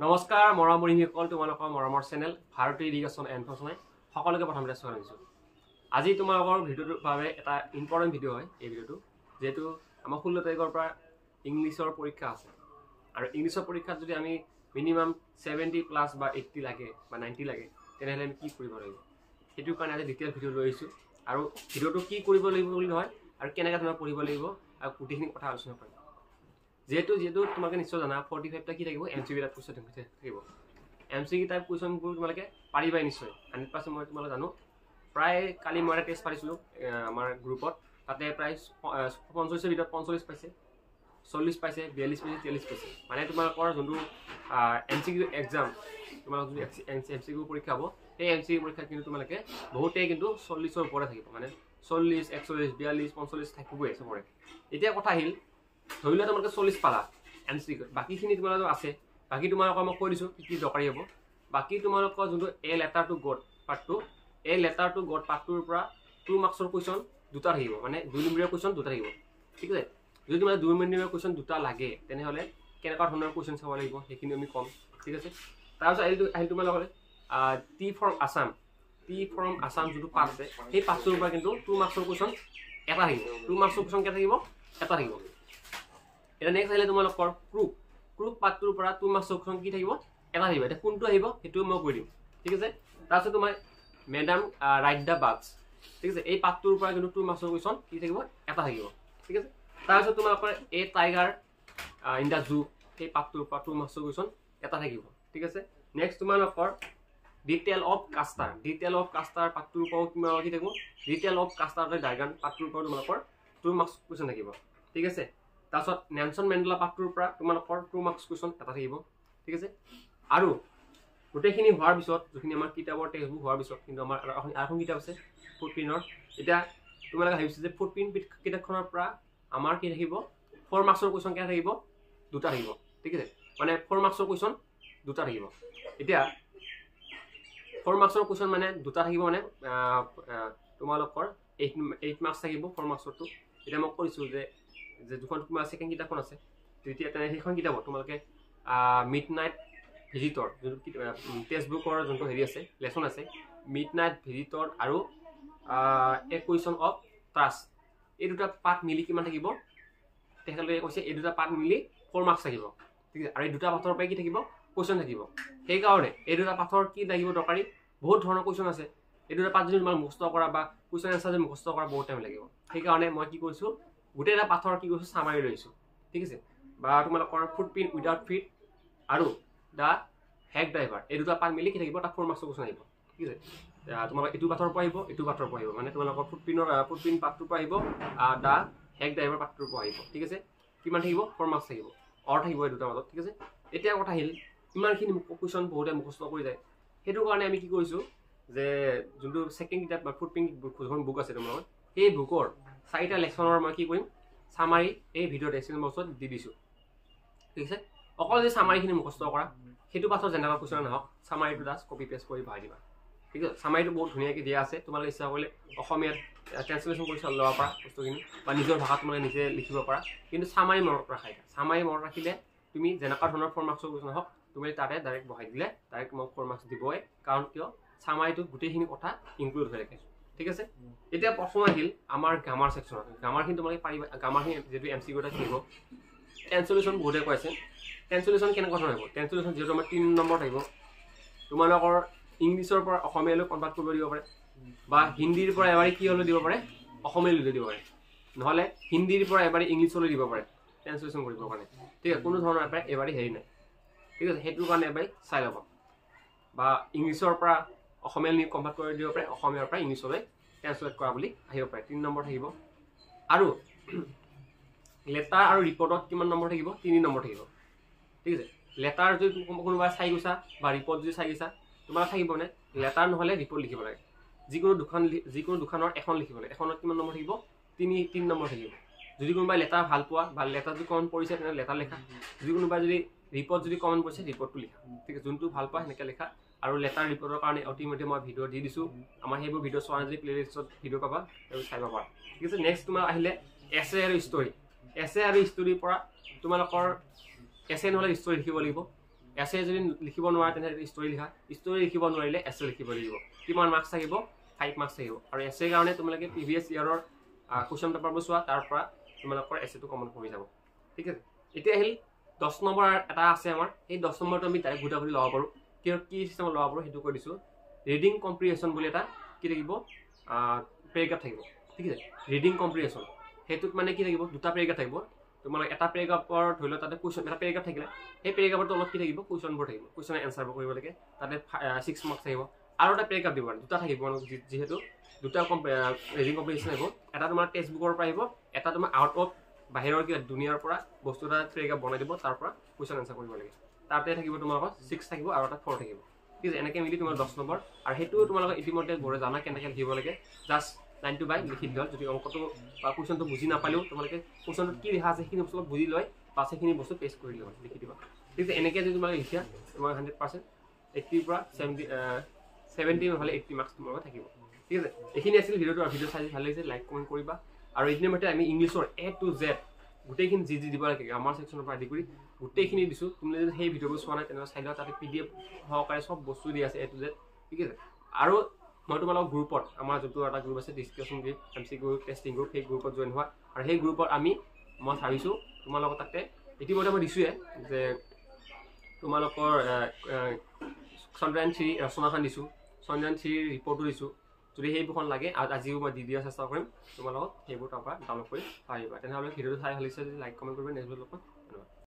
নমস্কাৰ মৰমৰীসকল, তোমালোকৰ মৰমৰ চেনেল ভাৰতীয় ইৰিগেশ্যন এণ্ড ফৰ্চনে সকলোকে প্ৰথমতে স্বাগতম জনাইছোঁ। আজি তোমালোকৰ ভিডিঅ'টোৰ বাবে এটা ইম্পৰ্টেণ্ট ভিডিঅ' হয়। এই ভিডিঅ'টো যেহেতু আমাৰ 16 তাৰিখৰ পৰা ইংলিছৰ পৰীক্ষা আছে আৰু ইংলিছৰ পৰীক্ষাত যদি আমি মিনিমাম 70+ বা 80 লাগে বা 90 লাগে তেনেহ'লে আমি কি কৰিব লাগিব সেইটোৰ কাৰণে আজি ডিটেইল ভিডিঅ' লৈ আহিছোঁ। আৰু ভিডিঅ'টো কি কৰিব লাগিব বুলি নহয় আৰু কেনেকৈ ধৰণৰ পঢ়িব লাগিব আৰু গোটেইখিনি কথা আলোচনা কৰিম। যেহেতু তোমালোকে নিশ্চয় জানা 45টা কি থাকিব MCQ টাইপ কুৱেশ্যন থাকিব। MCQ টাইপ কুৱেশ্যনবোৰ তোমালোকে পাৰিবাই নিশ্চয় 100%। মই তোমালোকে জানো প্ৰায় কালি মই এটা টেষ্ট পাৰিছিলোঁ আমাৰ গ্ৰুপত, তাতে প্ৰায় 45ৰ ভিতৰত 45 পাইছে, 40 পাইছে, 42 পাইছে, 43 পাইছে। মানে তোমালোকৰ যোনটো MCQ এক্সাম, তোমালোকৰ যোনটো MCQ পৰীক্ষা হ'ব সেই MCQ পৰীক্ষাত কিন্তু তোমালোকে বহুতেই কিন্তু 40ৰ ওপৰতে থাকিব। মানে 40, 41, 42, 45 থাকিবই চবৰে। এতিয়া কথা আহিল, ধৰি লোৱা তোমালোকে 40 পালা MCQ, বাকীখিনি তোমালোকৰ আছে। বাকী তোমালোকৰ মই কৈ দিছোঁ কি দৰকাৰী হ'ব। বাকী তোমালোকৰ যোনটো এ লেটাৰ টু গড পাৰ্টটো, এই লেটাৰ টু গড পাৰ্টটোৰ পৰা 2 মাৰ্কছৰ কুৱেশ্যন দুটা থাকিব, মানে 2 নম্বৰীয়া কুৱেশ্যন দুটা থাকিব। ঠিক আছে, যদি তোমাৰ 2 নম্বৰীয়া কুৱেশ্যন দুটা লাগে তেনেহ'লে কেনেকুৱা ধৰণৰ কুৱেশ্যন চাব লাগিব সেইখিনি আমি ক'ম। ঠিক আছে, তাৰপিছত আহিল তোমালোকৰ টি ফ্ৰম আছাম যোনটো পাৰ্ট আছে সেই পাৰ্টটোৰ পৰা কিন্তু 2 মাৰ্কছৰ কুৱেশ্যন এটা থাকিব। 2 মাৰ্কছৰ কুৱেশ্যন কেইটা থাকিব? এটা থাকিব। এটা নেক্সট আহিলে তোমালোকৰ ক্ৰুপ পাৰ্টটোৰ পৰা 2 মাৰ্কছৰ কুৱেশ্যন কি থাকিব? এটা থাকিব। এতিয়া কোনটো আহিব সেইটো মই কৈ দিম। ঠিক আছে, তাৰপিছত তোমাৰ মেডাম ৰাইট দ্য বাৰ্ডছ, ঠিক আছে, এই পাৰ্টটোৰ পৰা কিন্তু 2 মাৰ্কছৰ কুৱেশ্যন কি থাকিব? এটা থাকিব। ঠিক আছে, তাৰপিছত তোমালোকৰ a tiger in the zoo, সেই পাৰ্টটোৰ পৰা 2 মাৰ্কছৰ কুৱেশ্যন এটা থাকিব। ঠিক আছে, নেক্সট তোমালোকৰ ডিটেইল অফ কাষ্টাৰ পাৰ্টটোৰ পৰাও তোমালোকৰ কি থাকিব? ডিটেইল অফ কাষ্টাৰ ডায়াগ্ৰাম পাৰ্টটোৰ পৰা তোমালোকৰ 2 মাৰ্কছ কুৱেশ্যন থাকিব। ঠিক আছে, তাৰপিছত নেলছন মেণ্ডেলা পাৰ্টটোৰ পৰা তোমালোকৰ 2 মাৰ্কছ কুৱেশ্যন এটা থাকিব। ঠিক আছে, আৰু গোটেইখিনি হোৱাৰ পিছত যিখিনি আমাৰ কিতাপৰ টেক্সটবুক হোৱাৰ পিছত কিন্তু আমাৰ এখন কিতাপ আছে ফুটপ্ৰিণ্টৰ। এতিয়া তোমালোকে ভাবিছে যে ফুটপ্ৰিণ্ট কিতাপখনৰ পৰা আমাৰ কি থাকিব? 4 মাৰ্কছৰ কুৱেশ্যন কেইটা থাকিব? দুটা থাকিব। ঠিক আছে, মানে 4 মাৰ্কছৰ কুৱেশ্যন দুটা থাকিব। এতিয়া 4 মাৰ্কছৰ কুৱেশ্যন মানে দুটা থাকিব, মানে তোমালোকৰ 8 মাৰ্কছ থাকিব 4 মাৰ্কছৰটো। এতিয়া মই কৈছোঁ যে দুখন তোমাৰ ছেকেণ্ড কিতাপখন আছে, তেতিয়া সেইখন কিতাপত তোমালোকে মিডনাইট ভিজিটৰ যোনটো টেক্সটবুকৰ যোনটো হেৰি আছে, লেচন আছে, মিডনাইট ভিজিটৰ আৰু এ কুৱেশ্যন অফ ট্ৰাষ্ট, এই দুটা পাৰ্ট মিলি কিমান থাকিব? তেখেতলোকে কৈছে এই দুটা পাৰ্ট মিলি 4 মাৰ্কছ থাকিব। ঠিক আছে, আৰু এই দুটা পাঠৰ পৰাই কি থাকিব? কুৱেশ্যন থাকিব। সেইকাৰণে এই দুটা পাঠৰ কি লাগিব দৰকাৰী? বহুত ধৰণৰ কুৱেশ্যন আছে। এই দুটা পাঠ যদি তোমাক মুখস্থ কৰা বা কুৱেশ্যন এনচাৰ যদি মুখস্থ কৰা বহুত টাইম লাগিব। সেইকাৰণে মই কি কৰিছোঁ, গোটেই এটা পাঠৰ কি কৰিছোঁ? চামাৰি লৈছোঁ। ঠিক আছে, বা তোমালোকৰ ফুটপ্ৰিণ্ট উইদাউট ফিট আৰু দ্য হেক ড্ৰাইভাৰ, এই দুটা পাঠ মিলি কি থাকিব? তাত 4 মাৰ্কছৰ কুৱেশ্যন আহিব। ঠিক আছে, তোমালোকৰ এইটো পাঠৰ পৰা আহিব, এইটো পাঠৰ পৰা আহিব, মানে তোমালোকৰ ফুটপ্ৰিণ্ট পাঠটোৰ পৰা আহিব, দ্য হেক ড্ৰাইভাৰ পাঠটোৰ পৰা আহিব। ঠিক আছে, কিমান থাকিব? 4 মাৰ্কছ থাকিব, অৰ থাকিব এই দুটাৰ মাজত। ঠিক আছে, এতিয়া কথা আহিল ইমানখিনি কুৱেশ্যন বহুতে মুখস্থ কৰি যায়। সেইটো কাৰণে আমি কি কৰিছোঁ যে যোনটো ছেকেণ্ড কিতাপ বা ফুটপ্ৰিণ্ট যোনখন বুক আছে তোমালোকৰ, সেই বুকৰ 4টা লেচনৰ মই কি কৰিম? চামাৰি এই ভিডিঅ' ডেছক্ৰিপশ্যন বক্সত দি দিছোঁ। ঠিক আছে, অকল যদি চামাৰিখিনি মুখস্থ কৰা, সেইটো পাছৰ যেনেকুৱা কুৱেশ্যন নহওক চামাৰিটো জাষ্ট কপি পেষ্ট কৰি ভৰাই দিবা। ঠিক আছে, চামাৰিটো বহুত ধুনীয়াকৈ দিয়া আছে, তোমালোকে ইচ্ছা কৰিলে অসমীয়াত ট্ৰেঞ্চলেশ্যন কৰি ল'ব পাৰা বস্তুখিনি, বা নিজৰ ভাষাত তোমালোকে নিজে লিখিব পাৰা। কিন্তু চামাৰি মনত ৰাখা, চামাৰি মনত ৰাখিলে তুমি যেনেকুৱা ধৰণৰ 4 মাৰ্কছৰ কুৱেশ্যন নহওক তুমি তাতে ডাইৰেক্ট বহাই দিলে ডাইৰেক্ট তোমাক 4 মাৰ্কছ দিবই, কাৰণ কিয়? চামাৰিটোত গোটেইখিনি কথা ইনক্লুড হৈ থাকে। ঠিক আছে, এতিয়া প্ৰশ্ন আহিল আমাৰ গ্ৰামাৰ ছেকশ্যনত। গ্ৰামাৰখিনি তোমালোকে পাৰিবা, গ্ৰামাৰখিনি যিহেতু MCQ এটা থাকিব। ট্ৰেঞ্চলেশ্যন বহুতে কৈ আছে, ট্ৰেঞ্চলেশ্যন কেনেকুৱা ধৰণৰ আহিব? ট্ৰেঞ্চলেশ্যন যিহেতু আমাৰ 3 নম্বৰ থাকিব, তোমালোকৰ ইংলিছৰ পৰা অসমীয়ালৈ কনভাৰ্ট কৰিব দিব পাৰে, বা হিন্দীৰ পৰা এবাৰে কি হ'লেও দিব পাৰে? অসমীয়ালৈ দিব পাৰে, নহ'লে হিন্দীৰ পৰা এবাৰে ইংলিছলৈ দিব পাৰে ট্ৰেঞ্চলেশ্যন কৰিবৰ কাৰণে। ঠিক আছে, কোনো ধৰণৰ এবাৰে হেৰি নাই। ঠিক আছে, সেইটোৰ কাৰণে এবাৰ চাই ল'ব, বা ইংলিছৰ পৰা অসমীয়ালৈ কনভাৰ্ট কৰি দিব পাৰে, অসমীয়াৰ পৰা ইংলিছলৈ ট্ৰেঞ্চলেট কৰা বুলি আহিব পাৰে। 3 নম্বৰ থাকিব। আৰু লেটাৰ আৰু ৰিপৰ্টত কিমান নম্বৰ থাকিব? 3 নম্বৰ থাকিব। ঠিক আছে, লেটাৰ যদি কোনোবাই চাই গৈছা বা ৰিপৰ্ট যদি চাই গৈছা, তোমাৰ থাকিব মানে লেটাৰ নহ'লে ৰিপৰ্ট লিখিব লাগে। যিকোনো দুখনৰ এখন লিখিব লাগে। এখনত কিমান নম্বৰ থাকিব? 3 নম্বৰ থাকিব। যদি কোনোবাই লেটাৰ ভাল পোৱা বা লেটাৰ যদি কমন পৰিছে তেনেহ'লে লেটাৰ লিখা। যদি কোনোবাই যদি ৰিপৰ্ট যদি কমন পৰিছে ৰিপৰ্টটো লিখা। ঠিক আছে, যোনটো ভাল পোৱা সেনেকৈ লিখা। আৰু লেটাৰ ৰিপৰ্টৰ কাৰণে অল্টিমেটলি মই ভিডিঅ' দি দিছোঁ, আমাৰ সেইবোৰ ভিডিঅ' চোৱা যদি প্লেলিষ্টত ভিডিঅ' পাবা সেইবোৰ চাই পাবা। ঠিক আছে, নেক্সট তোমাৰ আহিলে এছে আৰু ষ্টৰি। এছে আৰু ষ্টৰিৰ পৰা তোমালোকৰ এছে নহ'লে ষ্টৰি লিখিব লাগিব। এছে যদি লিখিব নোৱাৰে তেনেহ'লে ষ্টৰি লিখা, ষ্টৰি লিখিব নোৱাৰিলে এছে লিখিব লাগিব। কিমান মাৰ্কছ থাকিব? 5 মাৰ্কছ থাকিব। আৰু এছে কাৰণে তোমালোকে প্ৰিভিয়াছ ইয়াৰৰ কুৱেশ্যন পেপাৰবোৰ চোৱা, তাৰ পৰা তোমালোকৰ এছেটো কমন কৰি যাব। ঠিক আছে, এতিয়া আহিল 10 নম্বৰ এটা আছে আমাৰ। এই 10 নম্বৰটো আমি ডাইৰেক্ট ঘূটা ঘূৰি ল'ব পাৰোঁ। কি চিষ্টেমত ল'ব পাৰোঁ সেইটো কৈ দিছোঁ। ৰিডিং কম্প্ৰিহেনশ্যন বুলি এটা কি থাকিব পেৰেগ্ৰাফ থাকিব। ঠিক আছে, ৰিডিং কম্প্ৰিহেনশ্যন সেইটোত মানে কি থাকিব? দুটা পেৰেগ্ৰাফ থাকিব। তোমালোকে এটা পেৰেগ্ৰাফৰ ধৰি লওক তাতে কুৱেশ্যন এটা পেৰেগ্ৰাফ থাকিলে সেই পেৰেগ্ৰাফৰ তলত কি থাকিব? কুৱেশ্যনবোৰ থাকিব, কুৱেশ্যনৰ এনচাৰবোৰ কৰিব লাগে, তাতে 6 মাৰ্কছ থাকিব। আৰু এটা পেৰেগ্ৰাফ দিব, দুটা থাকিব যিহেতু দুটা ৰিডিং কম্প্ৰিহেনশ্যন আহিব। এটা তোমাৰ টেক্সট বুকৰ পৰা আহিব, এটা তোমাৰ আউট অফ বাহিৰৰ কিবা দুনিয়াৰ পৰা বস্তু এটা পেৰেগ্ৰাফ বনাই দিব, তাৰ পৰা কুৱেশ্যন এনচাৰ কৰিব লাগে। তাতে থাকিব তোমালোকৰ 6 থাকিব আৰু এটা 4 থাকিব। ঠিক আছে, এনেকৈ মিলি তোমাৰ 10 নম্বৰ। আৰু সেইটো তোমালোকে ইতিমধ্যে ঘৰে জানা কেনেকৈ লিখিব লাগে। জাষ্ট 9 to 5 লিখি দিলে, যদি অংকটো বা কুৱেশ্যনটো বুজি নাপালেও তোমালোকে কুৱেশ্যনটোত কি লিখা আছে সেইখিনি বস্তু বুজি লয় বা সেইখিনি বস্তু পেষ্ট কৰি লয়, লিখি দিবা। ঠিক আছে, এনেকৈ যদি তোমালোকে লিখা তোমাৰ 100% 80 পৰা 70 নহ'লে 80 মাৰ্কছ তোমালোকৰ থাকিব। ঠিক আছে, এইখিনি আছিল ভিডিঅ'টো। আৰু ভিডিঅ' চাই ভাল লাগিছে লাইক কমেণ্ট কৰিবা। আৰু এইখিনিৰ মতে আমি ইংলিছৰ A to Z গোটেইখিনি যি দিব লাগে গ্ৰামাৰ ছেকশ্যনৰ পৰা আদি কৰি গোটেইখিনি দিছোঁ। তুমি যদি সেই ভিডিঅ'বোৰ চোৱা নাই তেনেহ'লে চাই লোৱা, তাতে PDF সহকাৰে চব বস্তু দি আছে A to Z। ঠিক আছে, আৰু মই তোমালোকৰ গ্ৰুপত, আমাৰ যোনটো এটা গ্ৰুপ আছে discussion group, MCQ testing group, সেই গ্ৰুপত জইন হোৱা। আৰু সেই গ্ৰুপত মই ভাবিছোঁ তোমালোকৰ তাতে ইতিমধ্যে মই দিছোঁৱে যে তোমালোকৰ চন্দ্ৰায়ন 3 ৰচনাখন দিছোঁ, চন্দ্ৰায়ন 3 ৰিপৰ্টো দিছোঁ। যদি সেইবোৰখন লাগে আজিও মই দি দিয়াৰ চেষ্টা কৰিম, তোমালোকক সেইবোৰ তাৰ পৰা ডাউনলোড কৰি পাৰিবা। তেনেহ'লে ভিডিঅ'টো চাই ভাল লাগিছে যদি লাইক কমেণ্ট কৰিবা। নেক্সট ভিডিঅ'ত লগ পাম। ধন্যবাদ।